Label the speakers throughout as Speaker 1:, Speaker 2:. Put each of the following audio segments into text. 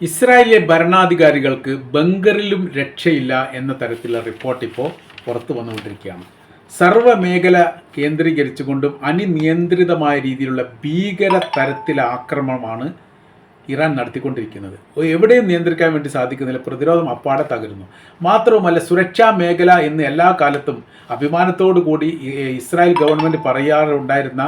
Speaker 1: ഇസ്രായേലിലെ ഭരണാധികാരികൾക്ക് ബങ്കറിലും രക്ഷയില്ല എന്ന തരത്തിലുള്ള റിപ്പോർട്ട് ഇപ്പോൾ പുറത്തു വന്നുകൊണ്ടിരിക്കുകയാണ്. സർവ്വമേഖല കേന്ദ്രീകരിച്ചുകൊണ്ടും അനിയന്ത്രിതമായ രീതിയിലുള്ള ഭീകര തരത്തിലെ ആക്രമണമാണ് ഇറാൻ നടത്തിക്കൊണ്ടിരിക്കുന്നത്. എവിടെയും നിയന്ത്രിക്കാൻ വേണ്ടി സാധിക്കുന്നില്ല. പ്രതിരോധം അപ്പാടെ തകരുന്നു. മാത്രവുമല്ല, സുരക്ഷാ മേഖല എന്ന് എല്ലാ കാലത്തും അഭിമാനത്തോടു കൂടി ഇസ്രായേൽ ഗവൺമെൻറ് പറയാറുണ്ടായിരുന്ന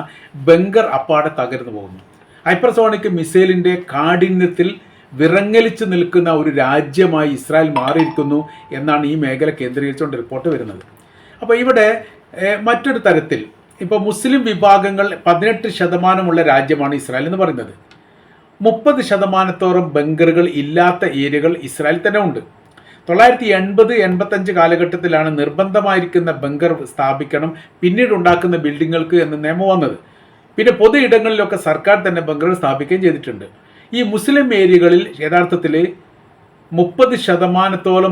Speaker 1: ബങ്കർ അപ്പാടെ തകർന്നു പോകുന്നു. ഹൈപ്പർസോണിക് മിസൈലിൻ്റെ കാഠിന്യത്തിൽ വിറങ്ങലിച്ചു നിൽക്കുന്ന ഒരു രാജ്യമായി ഇസ്രായേൽ മാറിയിരിക്കുന്നു എന്നാണ് ഈ മേഖല കേന്ദ്രീകരിച്ചുകൊണ്ട് റിപ്പോർട്ട് വരുന്നത്. അപ്പോൾ ഇവിടെ മറ്റൊരു തരത്തിൽ ഇപ്പോൾ മുസ്ലിം വിഭാഗങ്ങൾ 18% രാജ്യമാണ് ഇസ്രായേൽ എന്ന് പറയുന്നത്. 30% ബങ്കറുകൾ ഇല്ലാത്ത ഏരിയകൾ ഇസ്രായേൽ തന്നെ ഉണ്ട്. 1980-85 കാലഘട്ടത്തിലാണ് നിർബന്ധമായിരിക്കുന്ന ബങ്കർ സ്ഥാപിക്കണം, പിന്നീട് ഉണ്ടാക്കുന്ന ബിൽഡിങ്ങുകൾക്ക് എന്ന് നിയമം വന്നത്. പിന്നെ പൊതു ഇടങ്ങളിലൊക്കെ സർക്കാർ തന്നെ ബങ്കറുകൾ സ്ഥാപിക്കുകയും ചെയ്തിട്ടുണ്ട്. ഈ മുസ്ലിം ഏരിയകളിൽ യഥാർത്ഥത്തിൽ 30%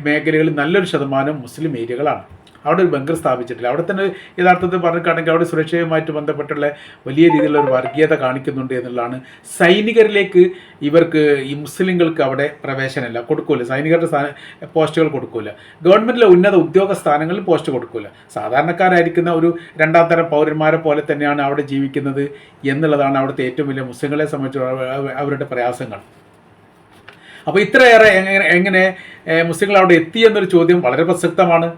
Speaker 1: മേഖലകളിൽ നല്ലൊരു ശതമാനം മുസ്ലിം ഏരിയകളാണ്. അവിടെ ഒരു ബങ്കർ സ്ഥാപിച്ചിട്ടില്ല. അവിടെ തന്നെ യഥാർത്ഥത്തിൽ പറഞ്ഞിട്ടാണെങ്കിൽ അവിടെ സുരക്ഷയുമായിട്ട് ബന്ധപ്പെട്ടുള്ള വലിയ രീതിയിലുള്ള ഒരു വർഗീയത കാണിക്കുന്നുണ്ട് എന്നുള്ളതാണ്. സൈനികരിലേക്ക് ഇവർക്ക് ഈ മുസ്ലിങ്ങൾക്ക് അവിടെ പ്രവേശനമില്ല, കൊടുക്കൂല. സൈനികരുടെ പോസ്റ്റുകൾ കൊടുക്കൂല. ഗവൺമെൻറ്റിലെ ഉന്നത ഉദ്യോഗ സ്ഥാനങ്ങളിൽ പോസ്റ്റ് കൊടുക്കൂല. സാധാരണക്കാരായിരിക്കുന്ന ഒരു രണ്ടാം തരം പൗരന്മാരെ പോലെ തന്നെയാണ് അവിടെ ജീവിക്കുന്നത് എന്നുള്ളതാണ് അവിടുത്തെ ഏറ്റവും വലിയ മുസ്ലിങ്ങളെ സംബന്ധിച്ചുള്ള അവരുടെ പ്രയാസങ്ങൾ. അപ്പോൾ ഇത്രയേറെ എങ്ങനെ മുസ്ലിങ്ങൾ അവിടെ എത്തി എന്നൊരു ചോദ്യം വളരെ പ്രസക്തമാണ്.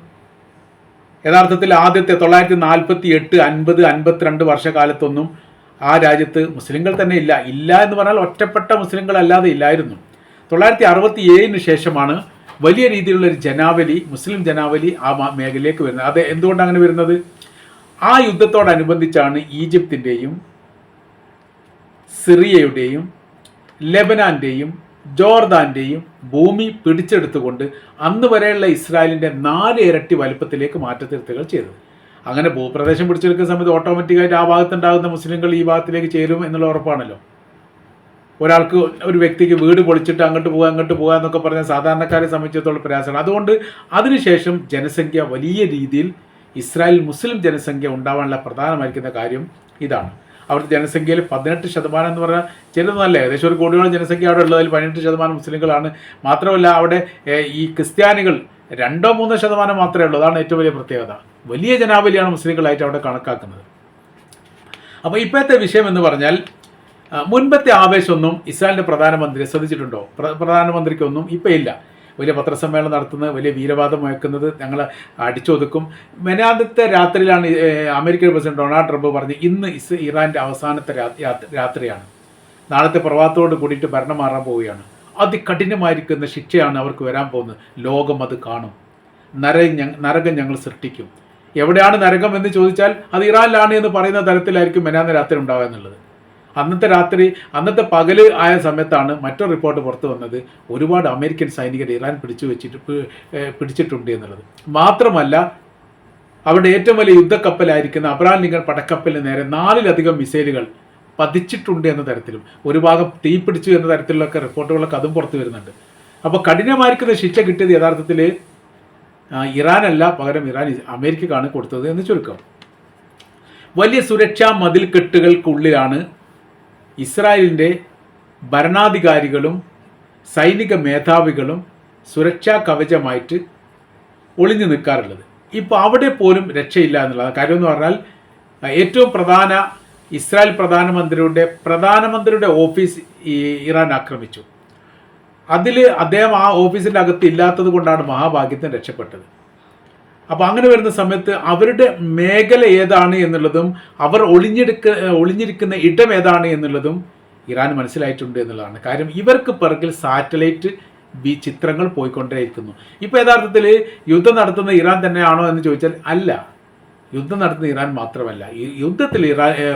Speaker 1: യഥാർത്ഥത്തിൽ ആദ്യത്തെ 1948, 50, 52 വർഷക്കാലത്തൊന്നും ആ രാജ്യത്ത് മുസ്ലിങ്ങൾ തന്നെ ഇല്ല എന്ന് പറഞ്ഞാൽ ഒറ്റപ്പെട്ട മുസ്ലിങ്ങളല്ലാതെ ഇല്ലായിരുന്നു. 1967 ശേഷമാണ് വലിയ രീതിയിലുള്ളൊരു ജനാവലി, മുസ്ലിം ജനാവലി ആ മേഖലയിലേക്ക് വരുന്നത്. അത് എന്തുകൊണ്ടാണ് അങ്ങനെ വരുന്നത്? ആ യുദ്ധത്തോടനുബന്ധിച്ചാണ് ഈജിപ്തിൻ്റെയും സിറിയയുടെയും ലെബനാൻ്റെയും ജോർദാൻ്റെയും ഭൂമി പിടിച്ചെടുത്തുകൊണ്ട് അന്ന് വരെയുള്ള ഇസ്രായേലിൻ്റെ 4 ഇരട്ടി വലുപ്പത്തിലേക്ക് മാറ്റത്തിരുത്തുകൾ ചെയ്തത്. അങ്ങനെ ഭൂപ്രദേശം പിടിച്ചെടുക്കുന്ന സമയത്ത് ഓട്ടോമാറ്റിക്കായിട്ട് ആ ഭാഗത്തുണ്ടാകുന്ന മുസ്ലിങ്ങൾ ഈ ഭാഗത്തിലേക്ക് ചേരും എന്നുള്ള ഉറപ്പാണല്ലോ. ഒരാൾക്ക്, ഒരു വ്യക്തിക്ക് വീട് പൊളിച്ചിട്ട് അങ്ങോട്ട് പോകുക എന്നൊക്കെ പറഞ്ഞാൽ സാധാരണക്കാരെ സംബന്ധിച്ചിടത്തോളം പ്രയാസമാണ്. അതുകൊണ്ട് അതിനുശേഷം ജനസംഖ്യ വലിയ രീതിയിൽ ഇസ്രായേൽ മുസ്ലിം ജനസംഖ്യ ഉണ്ടാവാനുള്ള പ്രധാനമായിരിക്കുന്ന കാര്യം ഇതാണ്. അവിടുത്തെ ജനസംഖ്യയിൽ 18% എന്ന് പറഞ്ഞാൽ ചെറുതല്ല. ഏകദേശം 1 കോടിയോളം ജനസംഖ്യ അവിടെ ഉള്ളതിൽ 18% മുസ്ലിങ്ങളാണ്. മാത്രമല്ല അവിടെ ഈ ക്രിസ്ത്യാനികൾ 2-3% മാത്രമേ ഉള്ളൂ. അതാണ് ഏറ്റവും വലിയ പ്രത്യേകത. വലിയ ജനാവലിയാണ് മുസ്ലിങ്ങളായിട്ട് അവിടെ കണക്കാക്കുന്നത്. അപ്പോൾ ഇപ്പോഴത്തെ വിഷയം എന്ന് പറഞ്ഞാൽ മുൻപത്തെ ആവേശമൊന്നും ഇസ്രായേലിൻ്റെ പ്രധാനമന്ത്രി ശ്രദ്ധിച്ചിട്ടുണ്ടോ? പ്രധാനമന്ത്രിക്കൊന്നും ഇപ്പോൾ ഇല്ല. വലിയ പത്രസമ്മേളനം നടത്തുന്നത്, വലിയ വീരവാദം മുഴക്കുന്നത് ഞങ്ങൾ അടിച്ചൊതുക്കും. മെനാന്തത്തെ രാത്രിയിലാണ് അമേരിക്കൻ പ്രസിഡന്റ് ഡൊണാൾഡ് ട്രംപ് പറഞ്ഞ് ഇന്ന് ഇറാൻ്റെ അവസാനത്തെ രാത്രിയാണ്, നാളത്തെ പ്രഭാതത്തോട് കൂടിയിട്ട് ഭരണം മാറാൻ പോവുകയാണ്, അതികഠിനമായിരിക്കുന്ന ശിക്ഷയാണ് അവർക്ക് വരാൻ പോകുന്നത്, ലോകം അത് കാണും, നരകം ഞങ്ങൾ സൃഷ്ടിക്കും. എവിടെയാണ് നരകം എന്ന് ചോദിച്ചാൽ അത് ഇറാനിലാണ് എന്ന് പറയുന്ന തരത്തിലായിരിക്കും മെനാന്ത രാത്രി ഉണ്ടാവുക എന്നുള്ളത്. അന്നത്തെ പകല് ആയ സമയത്താണ് മറ്റൊരു റിപ്പോർട്ട് പുറത്തു വന്നത്, ഒരുപാട് അമേരിക്കൻ സൈനികർ ഇറാൻ പിടിച്ചിട്ടുണ്ട് എന്നുള്ളത്. മാത്രമല്ല അവിടെ ഏറ്റവും വലിയ യുദ്ധക്കപ്പലായിരിക്കുന്ന അബ്രഹാം ലിങ്കൺ പടക്കപ്പലിന് നേരെ 4-ലധികം മിസൈലുകൾ പതിച്ചിട്ടുണ്ട് എന്ന തരത്തിലും, ഒരു ഭാഗം തീപിടിച്ചു എന്ന തരത്തിലൊക്കെ റിപ്പോർട്ടുകളൊക്കെ അതും പുറത്തു വരുന്നുണ്ട്. അപ്പോൾ കഠിനമായിരിക്കുന്ന ശിക്ഷ കിട്ടിയത് യഥാർത്ഥത്തിൽ ഇറാനല്ല, പകരം അമേരിക്കക്കാണ് കൊടുത്തത് എന്ന് ചുരുക്കം. വലിയ സുരക്ഷാ മതിൽക്കെട്ടുകൾക്കുള്ളിലാണ് ഇസ്രായേലിൻ്റെ ഭരണാധികാരികളും സൈനിക മേധാവികളും സുരക്ഷാ കവചമായിട്ട് ഒളിഞ്ഞു നിൽക്കാറുള്ളത്. ഇപ്പോൾ അവിടെ പോലും രക്ഷയില്ല എന്നുള്ളതാണ് കാര്യം. എന്ന് പറഞ്ഞാൽ ഏറ്റവും പ്രധാന ഇസ്രായേൽ പ്രധാനമന്ത്രിയുടെ ഓഫീസ് ഇറാൻ ആക്രമിച്ചു. അതിൽ അദ്ദേഹം ആ ഓഫീസിൻ്റെ അകത്ത് ഇല്ലാത്തത് കൊണ്ടാണ് മഹാഭാഗ്യത്തിന് രക്ഷപ്പെട്ടത്. അപ്പോൾ അങ്ങനെ വരുന്ന സമയത്ത് അവരുടെ മേഖല ഏതാണ് എന്നുള്ളതും അവർ ഒളിഞ്ഞിരിക്കുന്ന ഇടം ഏതാണ് എന്നുള്ളതും ഇറാൻ മനസ്സിലായിട്ടുണ്ട് എന്നുള്ളതാണ് കാര്യം. ഇവർക്ക് പിറകിൽ സാറ്റലൈറ്റ് ചിത്രങ്ങൾ പോയിക്കൊണ്ടേയിരിക്കുന്നു. ഇപ്പോൾ യഥാർത്ഥത്തിൽ യുദ്ധം നടത്തുന്ന ഇറാൻ തന്നെയാണോ എന്ന് ചോദിച്ചാൽ അല്ല, യുദ്ധം നടത്തുന്ന ഇറാൻ മാത്രമല്ല, ഈ യുദ്ധത്തിൽ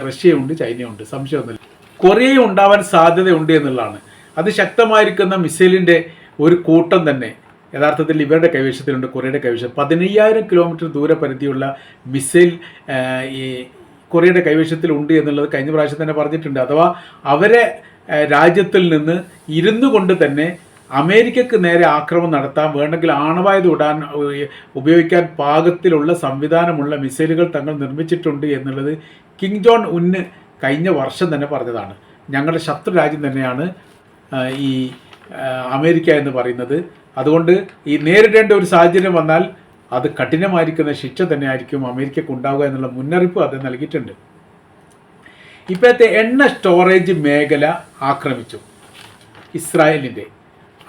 Speaker 1: റഷ്യയുണ്ട്, ചൈനയുണ്ട്, സംശയമൊന്നുമില്ല. കൊറിയയും ഉണ്ടാവാൻ സാധ്യതയുണ്ട് എന്നുള്ളതാണ്. അതിശക്തമായിരിക്കുന്ന മിസൈലിൻ്റെ ഒരു കൂട്ടം തന്നെ യഥാർത്ഥത്തിൽ ഇവരുടെ കൈവശത്തിലുണ്ട്, കൊറിയയുടെ കൈവശം. 15,000 കിലോമീറ്റർ ദൂരപരിധിയുള്ള മിസൈൽ ഈ കൊറിയയുടെ കൈവശത്തിലുണ്ട് എന്നുള്ളത് കഴിഞ്ഞ പ്രാവശ്യം തന്നെ പറഞ്ഞിട്ടുണ്ട്. അഥവാ അവരെ രാജ്യത്തിൽ നിന്ന് ഇരുന്നു കൊണ്ട് തന്നെ അമേരിക്കക്ക് നേരെ ആക്രമണം നടത്താൻ, വേണമെങ്കിൽ ആണവായുധം ഉപയോഗിക്കാൻ പാകത്തിലുള്ള സംവിധാനമുള്ള മിസൈലുകൾ തങ്ങൾ നിർമ്മിച്ചിട്ടുണ്ട് എന്നുള്ളത് കിം ജോങ് ഉന്ന് കഴിഞ്ഞ വർഷം തന്നെ പറഞ്ഞതാണ്. ഞങ്ങളുടെ ശത്രു രാജ്യം തന്നെയാണ് ഈ അമേരിക്ക എന്ന് പറയുന്നത്. അതുകൊണ്ട് ഈ നേരിടേണ്ട ഒരു സാഹചര്യം വന്നാൽ അത് കഠിനമായിരിക്കുന്ന ശിക്ഷ തന്നെയായിരിക്കും അമേരിക്കക്ക് ഉണ്ടാവുക എന്നുള്ള മുന്നറിയിപ്പ് അത് നൽകിയിട്ടുണ്ട്. ഇപ്പോഴത്തെ എണ്ണ സ്റ്റോറേജ് മേഖല ആക്രമിച്ചു ഇസ്രായേലിൻ്റെ.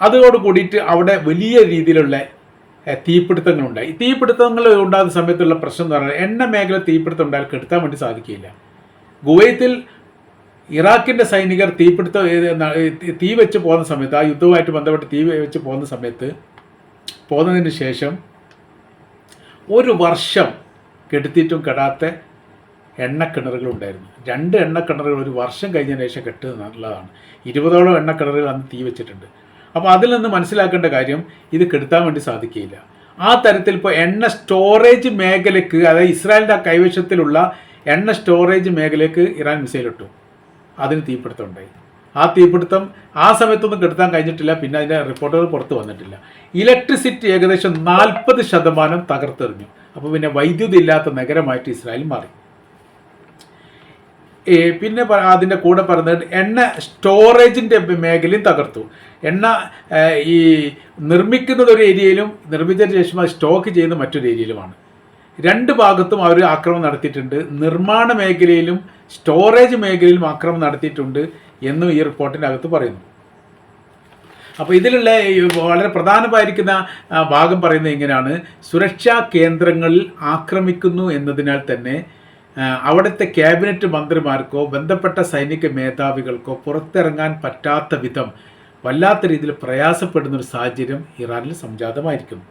Speaker 1: അതോട് കൂടിയിട്ട് അവിടെ വലിയ രീതിയിലുള്ള തീപിടുത്തങ്ങളുണ്ടായി. തീപിടുത്തങ്ങൾ ഉണ്ടാകുന്ന സമയത്തുള്ള പ്രശ്നം എന്ന് പറഞ്ഞാൽ എണ്ണ മേഖല തീപിടുത്തം ഉണ്ടായാൽ കെടുത്താൻ വേണ്ടി സാധിക്കില്ല. കുവൈത്തിൽ ഇറാഖിൻ്റെ സൈനികർ തീ വെച്ച് പോകുന്ന സമയത്ത്, ആ യുദ്ധവുമായിട്ട് ബന്ധപ്പെട്ട് തീ വെച്ച് പോകുന്നതിന് ശേഷം ഒരു വർഷം കെടുത്തിയിട്ടും കെടാത്ത എണ്ണക്കിണറുകളുണ്ടായിരുന്നു. 2 എണ്ണക്കിണറുകൾ ഒരു വർഷം കഴിഞ്ഞതിന് ശേഷം കെട്ടുക എന്നുള്ളതാണ്. 20ഓളം എണ്ണക്കിണറുകൾ അന്ന് തീ വെച്ചിട്ടുണ്ട്. അപ്പോൾ അതിൽ നിന്ന് മനസ്സിലാക്കേണ്ട കാര്യം ഇത് കെടുത്താൻ വേണ്ടി സാധിക്കില്ല. ആ തരത്തിൽ ഇപ്പോൾ എണ്ണ സ്റ്റോറേജ് മേഖലയ്ക്ക്, അതായത് ഇസ്രായേലിൻ്റെ കൈവശത്തിലുള്ള എണ്ണ സ്റ്റോറേജ് മേഖലയ്ക്ക് ഇറാൻ മിസൈലിട്ടു. അതിന് തീപിടുത്തം ഉണ്ടായി. ആ തീപിടുത്തം ആ സമയത്തൊന്നും കെടുത്താൻ കഴിഞ്ഞിട്ടില്ല. പിന്നെ അതിൻ്റെ റിപ്പോർട്ടുകൾ പുറത്ത് വന്നിട്ടില്ല. ഇലക്ട്രിസിറ്റി ഏകദേശം 40% തകർത്തെറിഞ്ഞു. അപ്പോൾ പിന്നെ വൈദ്യുതി ഇല്ലാത്ത നഗരമായിട്ട് ഇസ്രായേൽ മാറി. പിന്നെ അതിൻ്റെ കൂടെ പറഞ്ഞത് എണ്ണ സ്റ്റോറേജിൻ്റെ മേഖലയും തകർത്തു. എണ്ണ ഈ നിർമ്മിക്കുന്നത് ഒരു ഏരിയയിലും നിർമ്മിച്ചതിന് ശേഷം അത് സ്റ്റോക്ക് ചെയ്യുന്ന മറ്റൊരു ഏരിയയിലുമാണ്. 2 ഭാഗത്തും അവർ ആക്രമണം നടത്തിയിട്ടുണ്ട്. നിർമ്മാണ മേഖലയിലും സ്റ്റോറേജ് മേഖലയിലും ആക്രമണം നടത്തിയിട്ടുണ്ട് എന്നും ഈ റിപ്പോർട്ടിൻ്റെ അകത്ത് പറയുന്നു. അപ്പോൾ ഇതിലുള്ള വളരെ പ്രധാനമായിരിക്കുന്ന ഭാഗം പറയുന്നത് ഇങ്ങനെയാണ്: സുരക്ഷാ കേന്ദ്രങ്ങളിൽ ആക്രമിക്കുന്നു എന്നതിനാൽ തന്നെ അവിടുത്തെ ക്യാബിനറ്റ് മന്ത്രിമാർക്കോ ബന്ധപ്പെട്ട സൈനിക മേധാവികൾക്കോ പുറത്തിറങ്ങാൻ പറ്റാത്ത വിധം വല്ലാത്ത രീതിയിൽ പ്രയാസപ്പെടുന്നൊരു സാഹചര്യം ഇറാനിൽ സംജാതമായിരിക്കുന്നു.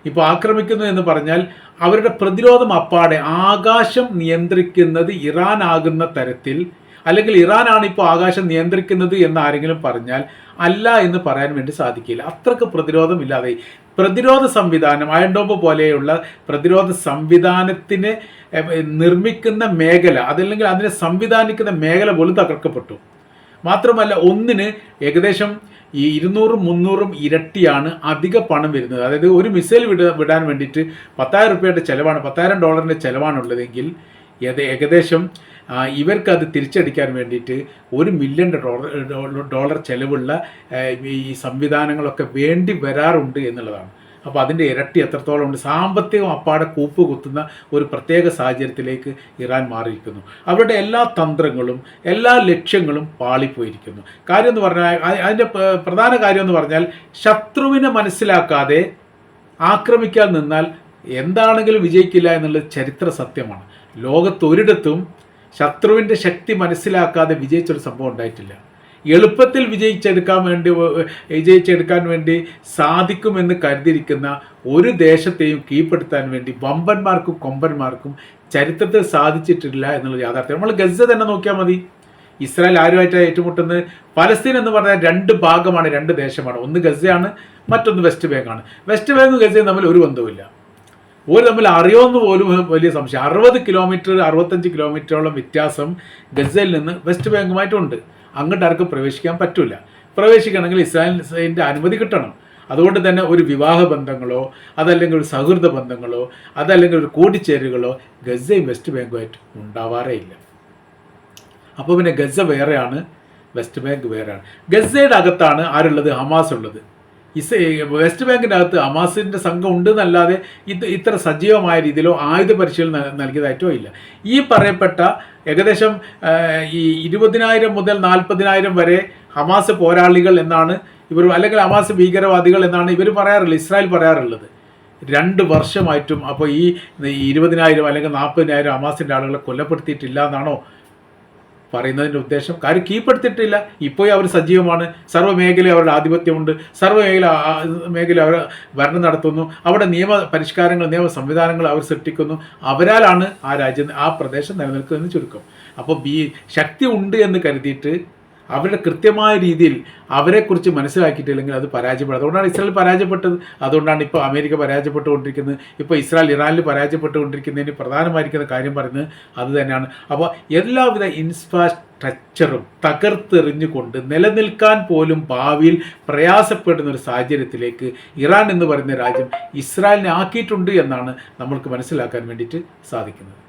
Speaker 1: ഇപ്പോൾ ആക്രമിക്കുന്നു എന്ന് പറഞ്ഞാൽ അവരുടെ പ്രതിരോധം അപ്പാടെ ആകാശം നിയന്ത്രിക്കുന്നത് ഇറാൻ ആകുന്ന തരത്തിൽ, അല്ലെങ്കിൽ ഇറാനാണ് ഇപ്പോൾ ആകാശം നിയന്ത്രിക്കുന്നത് എന്ന് ആരെങ്കിലും പറഞ്ഞാൽ അല്ല എന്ന് പറയാൻ വേണ്ടി സാധിക്കില്ല. അത്രക്ക് പ്രതിരോധമില്ലാതെ പ്രതിരോധ സംവിധാനം, അയൺ ഡോം പോലെയുള്ള പ്രതിരോധ സംവിധാനത്തിന് നിർമ്മിക്കുന്ന മേഖല, അതല്ലെങ്കിൽ അതിനെ സംവിധാനിക്കുന്ന മേഖല പോലും തകർക്കപ്പെട്ടു. മാത്രമല്ല, ഒന്നിന് ഏകദേശം ഈ 200-300 ഇരട്ടിയാണ് അധിക പണം വരുന്നത്. അതായത് ഒരു മിസൈൽ വിടാൻ വേണ്ടിയിട്ട് 10,000 രൂപയുടെ ചിലവാണ്, $10,000 ചിലവാണുള്ളതെങ്കിൽ ഏകദേശം ഇവർക്കത് തിരിച്ചടിക്കാൻ വേണ്ടിയിട്ട് $1 മില്യൺ ചിലവുള്ള ഈ സംവിധാനങ്ങളൊക്കെ വേണ്ടി വരാറുണ്ട് എന്നുള്ളതാണ്. അപ്പോൾ അതിൻ്റെ ഇരട്ടി എത്രത്തോളം ഉണ്ട്. സാമ്പത്തികം അപ്പാടെ കൂപ്പ് കുത്തുന്ന ഒരു പ്രത്യേക സാഹചര്യത്തിലേക്ക് ഇറാൻ മാറിയിരിക്കുന്നു. അവരുടെ എല്ലാ തന്ത്രങ്ങളും എല്ലാ ലക്ഷ്യങ്ങളും പാളിപ്പോയിരിക്കുന്നു. കാര്യം എന്ന് പറഞ്ഞാൽ, അതിൻ്റെ പ്രധാന കാര്യം എന്ന് പറഞ്ഞാൽ, ശത്രുവിനെ മനസ്സിലാക്കാതെ ആക്രമിക്കാൻ നിന്നാൽ എന്താണെങ്കിലും വിജയിക്കില്ല എന്നുള്ളത് ചരിത്ര സത്യമാണ്. ലോകത്തൊരിടത്തും ശത്രുവിൻ്റെ ശക്തി മനസ്സിലാക്കാതെ വിജയിച്ചൊരു സംഭവം ഉണ്ടായിട്ടില്ല. എളുപ്പത്തിൽ വിജയിച്ചെടുക്കാൻ വേണ്ടി സാധിക്കുമെന്ന് കരുതിയിരിക്കുന്ന ഒരു ദേശത്തെയും കീഴ്പ്പെടുത്താൻ വേണ്ടി വമ്പന്മാർക്കും കൊമ്പന്മാർക്കും ചരിത്രത്തിൽ സാധിച്ചിട്ടില്ല എന്നുള്ള യാഥാർത്ഥ്യം. നമ്മൾ ഗസ തന്നെ നോക്കിയാൽ മതി. ഇസ്രായേൽ ആരുമായിട്ടാണ് ഏറ്റുമുട്ടുന്നത്? പലസ്തീൻ എന്ന് പറഞ്ഞാൽ 2 ഭാഗമാണ്, 2 ദേശമാണ്. ഒന്ന് ഗസയാണ്, മറ്റൊന്ന് വെസ്റ്റ് ബാങ്കാണ്. വെസ്റ്റ് ബാങ്കും ഗസയും തമ്മിൽ ഒരു ബന്ധവുമില്ല. തമ്മിൽ അറിയുമെന്ന് പോലും വലിയ സംശയം. 60 കിലോമീറ്റർ 65 കിലോമീറ്ററോളം വ്യത്യാസം ഗസയിൽ നിന്ന് വെസ്റ്റ് ബാങ്കുമായിട്ടുണ്ട്. അങ്ങോട്ട് ആർക്കും പ്രവേശിക്കാൻ പറ്റില്ല. പ്രവേശിക്കണമെങ്കിൽ ഇസ്രായേലിൻ്റെ അനുമതി കിട്ടണം. അതുകൊണ്ട് തന്നെ ഒരു വിവാഹ ബന്ധങ്ങളോ അതല്ലെങ്കിൽ ഒരു സൗഹൃദ ബന്ധങ്ങളോ അതല്ലെങ്കിൽ ഒരു കൂടിച്ചേരുകളോ ഗസയും വെസ്റ്റ് ബാങ്കുമായിട്ട് ഉണ്ടാവാറേ ഇല്ല. അപ്പോൾ പിന്നെ ഗസ വേറെയാണ്, വെസ്റ്റ് ബാങ്ക് വേറെയാണ്. ഗസയുടെ അകത്താണ് ആരുള്ളത്? ഹമാസ് ഉള്ളത്. വെസ്റ്റ് ബാങ്കിൻ്റെ അകത്ത് ഹമാസിൻ്റെ സംഘം ഉണ്ടെന്നല്ലാതെ ഇത്ര സജീവമായ രീതിയിലോ ആയുധ പരിശീലനം നൽകിയതായിട്ടോ ഇല്ല. ഈ പറയപ്പെട്ട ഏകദേശം ഈ 20,000 മുതൽ 40,000 വരെ ഹമാസ് പോരാളികൾ എന്നാണ് ഇവർ, അല്ലെങ്കിൽ ഹമാസ് ഭീകരവാദികൾ എന്നാണ് ഇവർ പറയാറുള്ളത്, ഇസ്രായേൽ പറയാറുള്ളത്. 2 വർഷമായിട്ടും അപ്പോൾ ഈ 20,000 അല്ലെങ്കിൽ 40,000 ഹമാസിൻ്റെ ആളുകളെ കൊല്ലപ്പെടുത്തിയിട്ടില്ല എന്നാണോ പറയുന്നതിൻ്റെ ഉദ്ദേശം? കാര്യം കീഴ്പ്പെടുത്തിയിട്ടില്ല. ഇപ്പോൾ അവർ സജീവമാണ്. സർവ്വമേഖല അവരുടെ ആധിപത്യമുണ്ട്. സർവ്വമേഖല അവർ ഭരണം നടത്തുന്നു. അവിടെ നിയമ പരിഷ്കാരങ്ങൾ, നിയമ സംവിധാനങ്ങൾ അവർ സൃഷ്ടിക്കുന്നു. അവരാലാണ് ആ പ്രദേശം നിലനിൽക്കുന്നതെന്ന് ചുരുക്കം. അപ്പോൾ ശക്തി ഉണ്ട് എന്ന് കരുതിയിട്ട് അവരുടെ കൃത്യമായ രീതിയിൽ അവരെക്കുറിച്ച് മനസ്സിലാക്കിയിട്ടില്ലെങ്കിൽ അത് പരാജയപ്പെടും. അതുകൊണ്ടാണ് ഇസ്രായേൽ പരാജയപ്പെട്ടത്. അതുകൊണ്ടാണ് ഇപ്പോൾ അമേരിക്ക പരാജയപ്പെട്ടുകൊണ്ടിരിക്കുന്നത്. ഇപ്പോൾ ഇസ്രായേൽ ഇറാനിൽ പരാജയപ്പെട്ടുകൊണ്ടിരിക്കുന്നതിന് പ്രധാനമായിരിക്കുന്ന കാര്യം പറയുന്നത് അത് തന്നെയാണ്. അപ്പോൾ എല്ലാവിധ ഇൻഫ്രാസ്ട്രക്ചറും തകർത്തെറിഞ്ഞുകൊണ്ട് നിലനിൽക്കാൻ പോലും ഭാവിയിൽ പ്രയാസപ്പെടുന്ന ഒരു സാഹചര്യത്തിലേക്ക് ഇറാൻ എന്ന് പറയുന്ന രാജ്യം ഇസ്രായേലിനെ ആക്കിയിട്ടുണ്ട് എന്നാണ് നമ്മൾക്ക് മനസ്സിലാക്കാൻ വേണ്ടിയിട്ട് സാധിക്കുന്നത്.